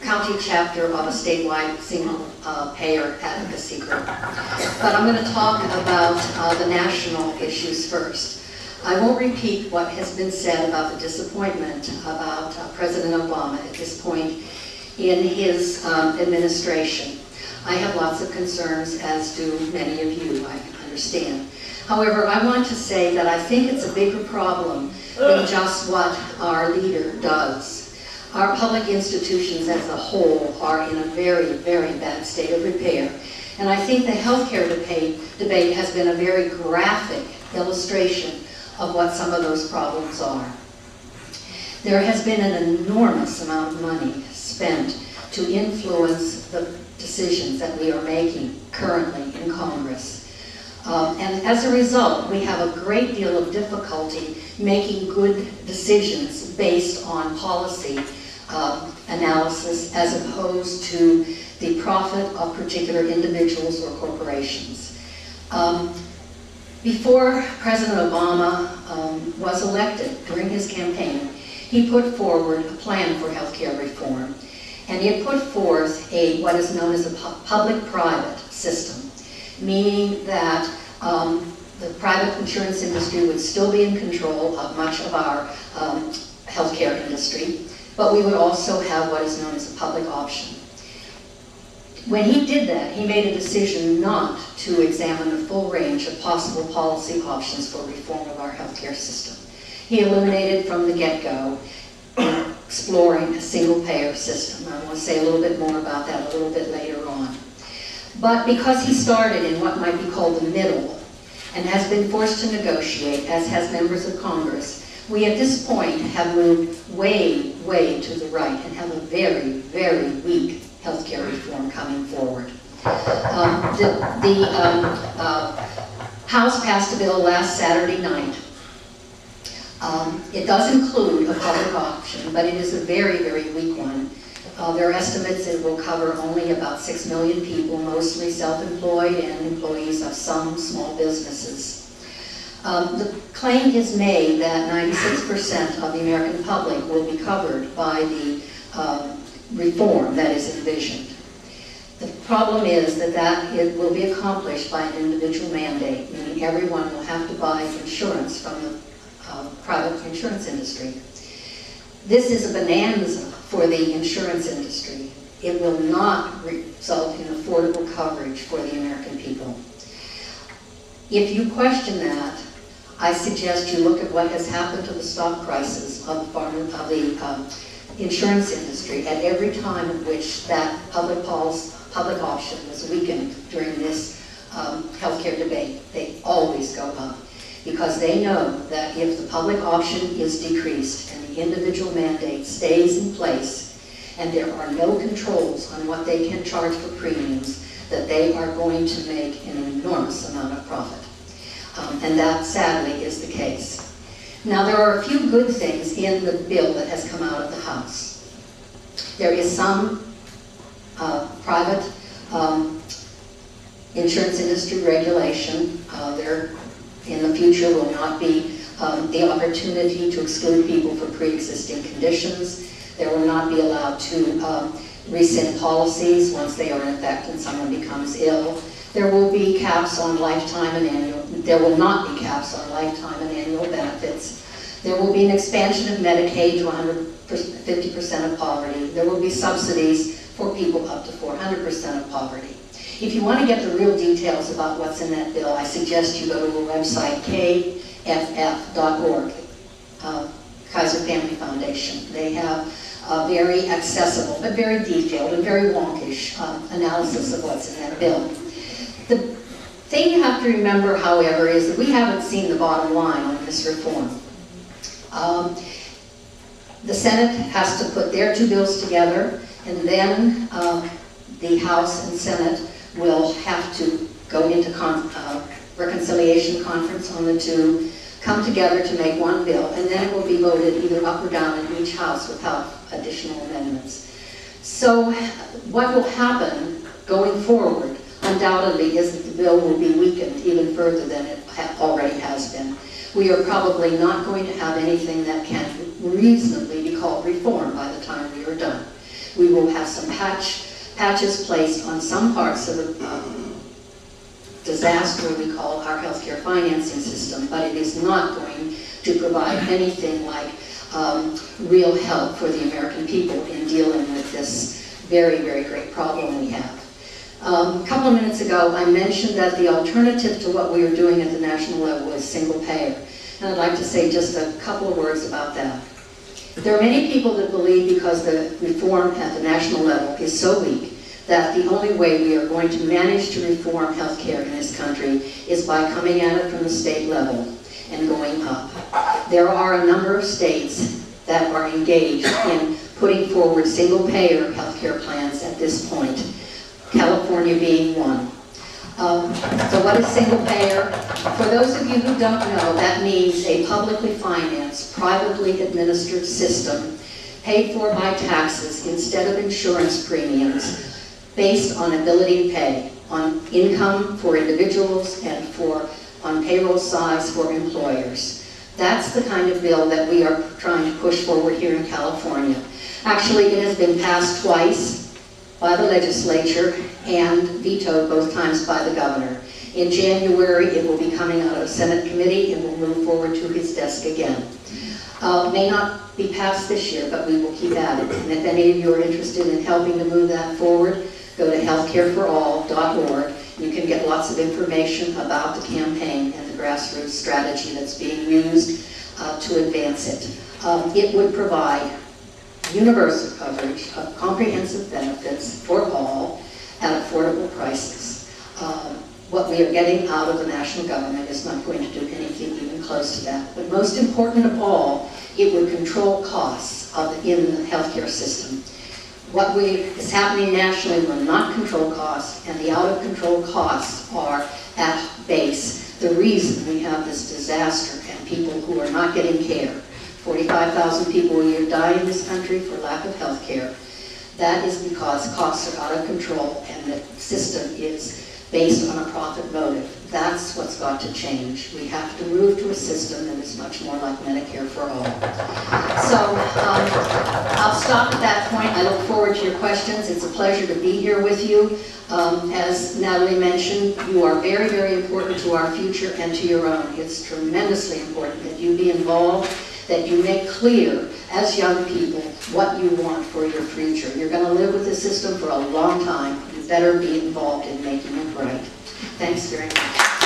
county chapter of a statewide single payer advocacy group. But I'm going to talk about the national issues first. I won't repeat what has been said about the disappointment about President Obama at this point in his administration. I have lots of concerns, as do many of you, I understand. However, I want to say that I think it's a bigger problem than just what our leader does. Our public institutions as a whole are in a very, very bad state of repair. And I think the healthcare debate has been a very graphic illustration of what some of those problems are. There has been an enormous amount of money spent to influence the decisions that we are making currently in Congress. And as a result, we have a great deal of difficulty making good decisions based on policy analysis as opposed to the profit of particular individuals or corporations. Before President Obama was elected, during his campaign, he put forward a plan for healthcare reform. And he put forth what is known as a public-private system, meaning that the private insurance industry would still be in control of much of our healthcare industry, but we would also have what is known as a public option. When he did that, he made a decision not to examine the full range of possible policy options for reform of our healthcare system. He eliminated from the get-go exploring a single-payer system. I want to say a little bit more about that a little bit later on. But because he started in what might be called the middle and has been forced to negotiate, as has members of Congress, we at this point have moved way, way to the right and have a very, very weak healthcare reform coming forward. The House passed a bill last Saturday night. It does include a public option, but it is a very, very weak one. There are estimates it will cover only about 6 million people, mostly self-employed and employees of some small businesses. The claim is made that 96% of the American public will be covered by the reform that is envisioned. The problem is that it will be accomplished by an individual mandate, meaning everyone will have to buy insurance from the private insurance industry. This is a bonanza for the insurance industry. It will not result in affordable coverage for the American people. If you question that, I suggest you look at what has happened to the stock prices of the insurance industry at every time in which that public option was weakened during this healthcare debate. They always go up because they know that if the public option is decreased and the individual mandate stays in place and there are no controls on what they can charge for premiums, that they are going to make an enormous amount of profit. And that, sadly, is the case. Now, there are a few good things in the bill that has come out of the House. There is some private insurance industry regulation. There, in the future, will not be the opportunity to exclude people for pre-existing conditions. There will not be allowed to rescind policies once they are in effect and someone becomes ill. There will be caps on lifetime and annual. There will not be caps on lifetime and annual benefits. There will be an expansion of Medicaid to 150% of poverty. There will be subsidies for people up to 400% of poverty. If you want to get the real details about what's in that bill, I suggest you go to the website kff.org, Kaiser Family Foundation. They have a very accessible, but very detailed and very wonkish analysis of what's in that bill. The thing you have to remember, however, is that we haven't seen the bottom line on this reform. The Senate has to put their two bills together, and then the House and Senate will have to go into reconciliation conference on the two, come together to make one bill, and then it will be voted either up or down in each House without additional amendments. So what will happen going forward, undoubtedly, is that the bill will be weakened even further than it already has been. We are probably not going to have anything that can reasonably be called reform by the time we are We will have some patches placed on some parts of the disaster we call our healthcare financing system, but it is not going to provide anything like real help for the American people in dealing with this very, very great problem we have. A couple of minutes ago, I mentioned that the alternative to what we are doing at the national level is single payer. And I'd like to say just a couple of words about that. There are many people that believe because the reform at the national level is so weak that the only way we are going to manage to reform healthcare in this country is by coming at it from the state level and going up. There are a number of states that are engaged in putting forward single-payer healthcare plans at this point, California being one. So what is single-payer? For those of you who don't know, that means a publicly financed, privately administered system paid for by taxes instead of insurance premiums, based on ability to pay, on income for individuals and on payroll size for employers. That's the kind of bill that we are trying to push forward here in California. Actually, it has been passed twice by the legislature and vetoed both times by the governor. In January, it will be coming out of a Senate committee and will move forward to his desk again. May not be passed this year, but we will keep at it. And if any of you are interested in helping to move that forward, go to healthcareforall.org. You can get lots of information about the campaign and the grassroots strategy that's being used to advance it. It would provide universal coverage of comprehensive benefits for all at affordable prices. What we are getting out of the national government is not going to do anything even close to that. But most important of all, it would control costs in the healthcare system. What is happening nationally will not control costs, and the out-of-control costs are at base. The reason we have this disaster and people who are not getting care, 45,000 people a year die in this country for lack of health care. That is because costs are out of control and the system is based on a profit motive. That's what's got to change. We have to move to a system that is much more like Medicare for all. So I'll stop at that point. I look forward to your questions. It's a pleasure to be here with you. As Natalie mentioned, you are very, very important to our future and to your own. It's tremendously important that you be involved, that you make clear as young people what you want for your future. You're going to live with the system for a long time. You better be involved in making it right. Thanks very much.